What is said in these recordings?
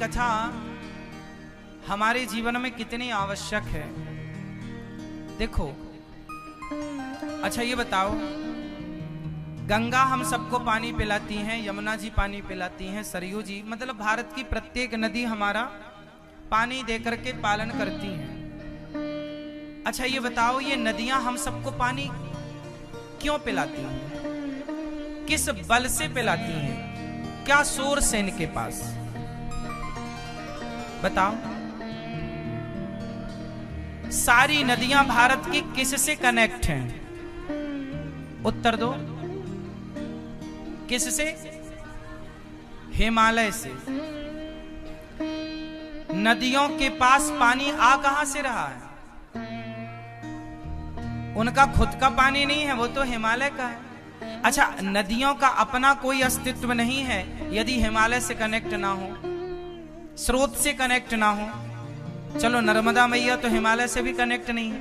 कथा हमारे जीवन में कितनी आवश्यक है। देखो, अच्छा ये बताओ, गंगा हम सबको पानी पिलाती हैं, यमुना जी पानी पिलाती हैं, सरयू जी, मतलब भारत की प्रत्येक नदी हमारा पानी देकर के पालन करती हैं। अच्छा ये बताओ, ये नदियां हम सबको पानी क्यों पिलाती हैं? किस बल से पिलाती हैं? क्या सोर्स है इनके पास? बताओ। सारी नदियां भारत की किससे कनेक्ट हैं? उत्तर दो। किससे? हिमालय से। नदियों के पास पानी आ कहां से रहा है? उनका खुद का पानी नहीं है, वो तो हिमालय का है। अच्छा, नदियों का अपना कोई अस्तित्व नहीं है यदि हिमालय से कनेक्ट ना हो, स्रोत से कनेक्ट ना हो। चलो नर्मदा मैया तो हिमालय से भी कनेक्ट नहीं है,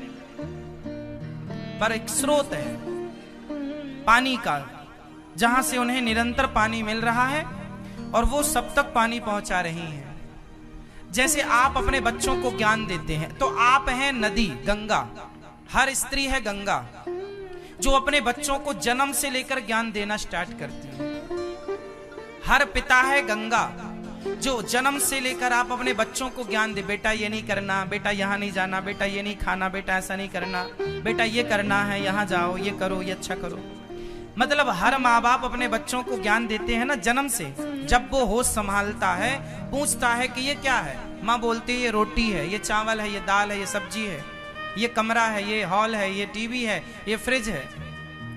पर एक स्रोत है पानी का, जहां से उन्हें निरंतर पानी मिल रहा है और वो सब तक पानी पहुंचा रही हैं। जैसे आप अपने बच्चों को ज्ञान देते हैं, तो आप हैं नदी, गंगा। हर स्त्री है गंगा, जो अपने बच्चों को जन्म से लेकर ज्ञान देना स्टार्ट करती है। हर पिता है गंगा, जो जन्म से लेकर आप अपने बच्चों को ज्ञान दे, बेटा ये नहीं करना, बेटा यहाँ नहीं जाना, बेटा ये नहीं खाना, बेटा ऐसा नहीं करना, बेटा ये करना है, यहाँ जाओ, ये करो, ये अच्छा करो। मतलब हर माँ बाप अपने बच्चों को ज्ञान देते हैं ना जन्म से। जब वो होश संभालता है, पूछता है कि ये क्या है, माँ बोलती है ये रोटी है, ये चावल है, ये दाल है, ये सब्जी है, ये कमरा है, ये हॉल है, ये टीवी है, ये फ्रिज है,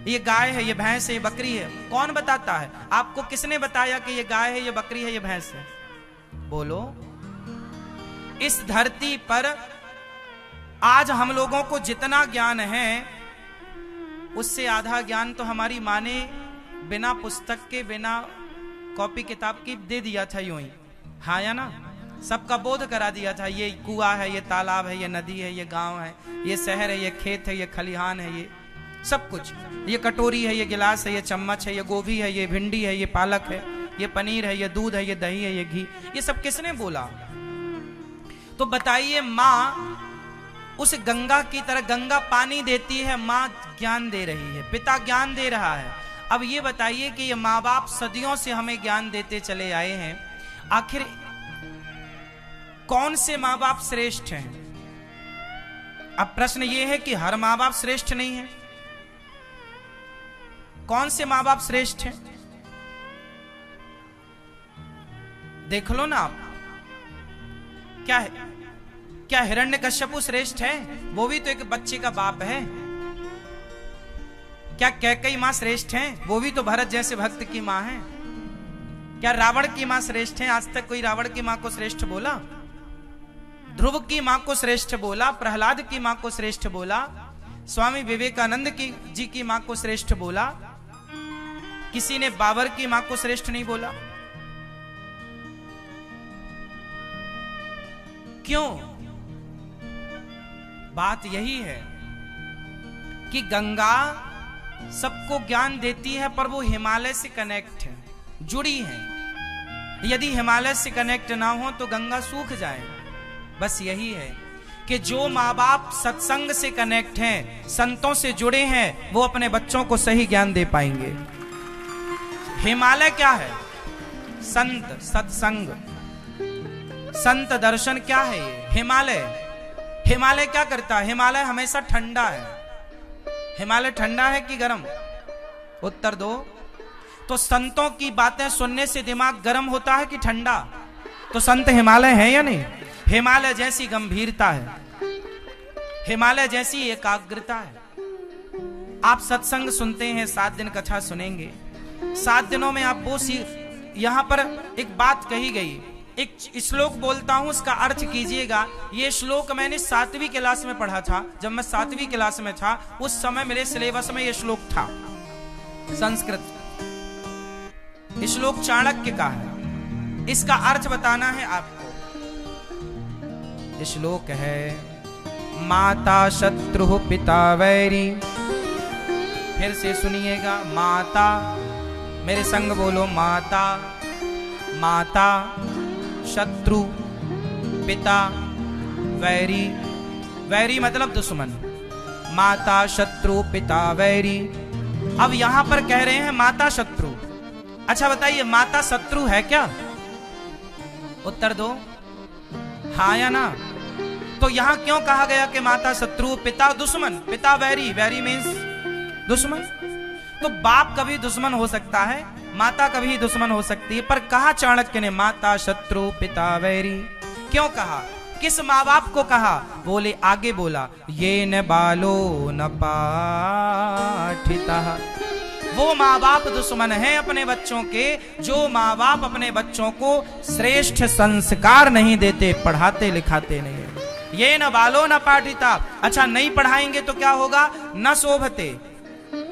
ये गाय है, ये भैंस है, ये बकरी है। कौन बताता है आपको? किसने बताया कि ये गाय है, ये बकरी है, ये भैंस है? बोलो। इस धरती पर आज हम लोगों को जितना ज्ञान है, उससे आधा ज्ञान तो हमारी माँ ने बिना पुस्तक के, बिना कॉपी किताब की दे दिया था, यूं ही। हाँ या ना? सबका बोध करा दिया था, ये कुआं है, ये तालाब है, ये नदी है, ये गांव है, ये शहर है, ये खेत है, ये खलिहान है, ये सब कुछ, ये कटोरी है, ये गिलास है, ये चम्मच है, ये गोभी है, ये भिंडी है, ये पालक है, ये पनीर है, ये दूध है, ये दही है, ये घी, ये सब किसने बोला? तो बताइए, माँ उस गंगा की तरह, गंगा पानी देती है, माँ ज्ञान दे रही है, पिता ज्ञान दे रहा है। अब ये बताइए कि ये माँ बाप सदियों से हमें ज्ञान देते चले आए हैं, आखिर कौन से माँ बाप श्रेष्ठ हैं? अब प्रश्न ये है कि हर माँ बाप श्रेष्ठ नहीं है। कौन से माँ बाप श्रेष्ठ हैं? देख लो ना आप। क्या है? क्या हिरण्यकश्यपु श्रेष्ठ है? वो भी तो एक बच्चे का बाप है। क्या कैकेयी मां श्रेष्ठ है? वो भी तो भरत जैसे भक्त की मां है। क्या रावण की मां श्रेष्ठ है? आज तक कोई रावण की मां को श्रेष्ठ बोला? ध्रुव की मां को श्रेष्ठ बोला, प्रहलाद की मां को श्रेष्ठ बोला, स्वामी विवेकानंद जी की मां को श्रेष्ठ बोला, किसी ने बाबर की मां को श्रेष्ठ नहीं बोला। क्यों? बात यही है कि गंगा सबको ज्ञान देती है, पर वो हिमालय से कनेक्ट है, जुड़ी है। यदि हिमालय से कनेक्ट ना हो तो गंगा सूख जाए। बस यही है कि जो माँ बाप सत्संग से कनेक्ट हैं, संतों से जुड़े हैं, वो अपने बच्चों को सही ज्ञान दे पाएंगे। हिमालय क्या है? संत, सत्संग, संत दर्शन। क्या है ये? हिमालय क्या करता है? हिमालय हमेशा ठंडा है। हिमालय ठंडा है कि गर्म? उत्तर दो। तो संतों की बातें सुनने से दिमाग गर्म होता है कि ठंडा? तो संत हिमालय है या नहीं? हिमालय जैसी गंभीरता है, हिमालय जैसी एकाग्रता है। आप सत्संग सुनते हैं, 7 दिन कथा सुनेंगे, 7 दिनों में आप वो यहां पर एक बात कही गई, एक श्लोक बोलता हूं, उसका अर्थ कीजिएगा। ये श्लोक मैंने 7वीं क्लास में पढ़ा था। जब मैं 7वीं क्लास में था, उस समय मेरे सिलेबस में ये श्लोक था, संस्कृत। श्लोक चाणक्य का है, इसका अर्थ बताना है आपको। श्लोक है, माता शत्रु पिता वैरी। फिर से सुनिएगा, माता, मेरे संग बोलो, माता, माता शत्रु, पिता वैरी, वैरी मतलब दुश्मन, माता शत्रु पिता वैरी। अब यहां पर कह रहे हैं माता शत्रु। अच्छा बताइए, माता शत्रु है क्या? उत्तर दो, हाँ या ना? तो यहां क्यों कहा गया कि माता शत्रु, पिता दुश्मन, पिता वैरी, वैरी मीन्स दुश्मन? तो बाप कभी दुश्मन हो सकता है, माता कभी दुश्मन हो सकती है, पर कहा चाणक्य ने माता शत्रु पिता वैरी। क्यों कहा? किस माँ बाप को कहा? बोले, आगे बोला, ये न बालो न पाठिता। वो माँ बाप दुश्मन हैं अपने बच्चों के जो माँ बाप अपने बच्चों को श्रेष्ठ संस्कार नहीं देते, पढ़ाते लिखाते नहीं है। ये न बालो न पाठिता। अच्छा, नहीं पढ़ाएंगे तो क्या होगा? न शोभते,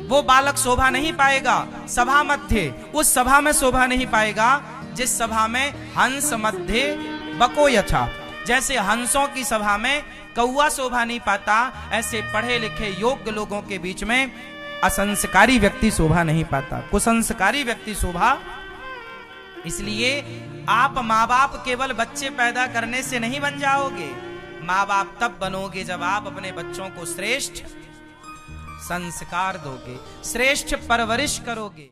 वो बालक शोभा नहीं पाएगा सभा मध्य, उस सभा में शोभा नहीं पाएगा जिस सभा में हंस मध्य बको यथा। जैसे हंसों की सभा में कौवा शोभा नहीं पाता, ऐसे पढ़े लिखे योग्य लोगों के बीच में असंस्कारी व्यक्ति शोभा नहीं पाता, कुसंस्कारी व्यक्ति शोभा। इसलिए आप माँ बाप केवल बच्चे पैदा करने से नहीं बन जाओगे, माँ बाप तब बनोगे जब आप अपने बच्चों को श्रेष्ठ संस्कार दोगे, श्रेष्ठ परवरिश करोगे।